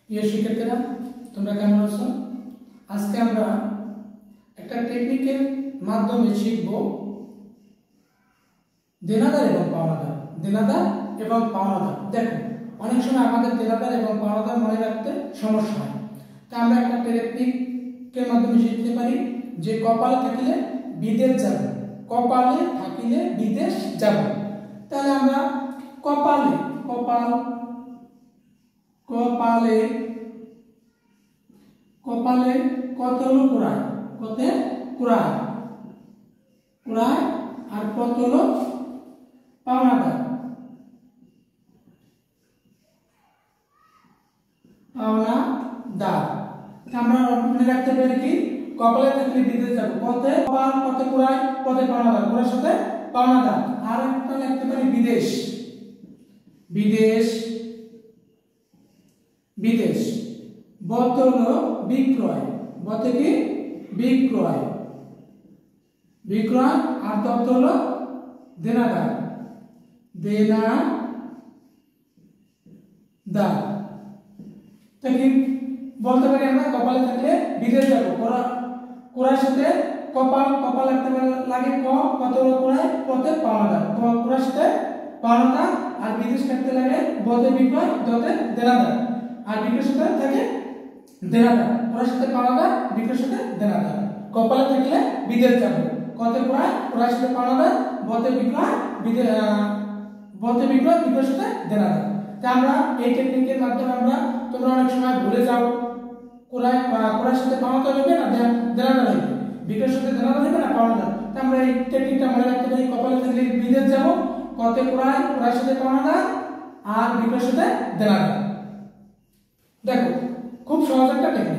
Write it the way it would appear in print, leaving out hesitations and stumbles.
প্রিয় শিক্ষার্থীরা, তোমরা কেমন আছো? আজকে আমরা একটা টেকনিকের মাধ্যমে শিখব দেনাদার এবং পাওনাদার। দেনাদার এবং পাওনাদার, দেখো অনেক সময় আমাদের দেনাদার এবং পাওনাদার মনে রাখতে সমস্যা হয়। তা আমরা একটা টেকনিকের মাধ্যমে শিখতে পারি যে কপালে থাকিলে বিদেশ যাব, কপালে থাকিলে বিদেশ যাব। তাহলে আমরা কপালে কপালে কপালে কত হলো কুড়ায়, কতে কুড়ায় কুড়ায়, আর কত হলো পাওনাদার, পাওনাদার। আমরা মনে রাখতে পারি কি কপালে থাকলে বিদেশ যাব, কতে কপাল, কতে কুড়ায়, কতে পাওনাদার, কুড়ার সাথে পাওনাদার। আর একটা লিখতে পারি বিদেশ, বিদেশ বিদেশ। বত হলো বিক্রয়, বতে কি বিক্রয় বিক্রয়, আর দত্ত হলো দেনাদার, দেনাদার। তো কি বলতে পারি আমরা কপালে থাকলে বিদেশ যাব, কুড়ার সাথে কপাল, কপাল একটা লাগে ক, কত হলো কুড়ায়, কতে পাওনাদার, কুড়ার সাথে পাওনাদার। আর বিদেশ কাটতে লাগে বতে বিক্রয়, দতে দেনাদার। আর বিক্রয়ের সাথে থাকে দেনাদার, কুড়ার সাথে পাওনাদার, বিক্রয়ের সাথে দেনাদার। কপালে থাকলে বিদেশ যাব, কতে কুড়ায়, কুড়ার সাথে পাওনাদার, বতে বিক্রয়, বতে বিক্রয়, বিক্রয়ের সাথে দেনাদার। তা আমরা এই টেকনিকের মাধ্যমে আমরা, তোমরা অনেক সময় ভুলে যাও কুড়ার সাথে পাওনাদার হবে না দেনাদার হবে, বিক্রয়ের সাথে দেনাদার হবে না পাওনাদার। তা আমরা এই টেকনিকটা মনে রাখতে পারি, কপালে থাকলে বিদেশ যাব, কতে কুড়ায়, কুড়ার সাথে পাওনাদার, আর বিক্রয়ের সাথে দেনাদার। দেখো খুব সহজ একটা টেকনিক।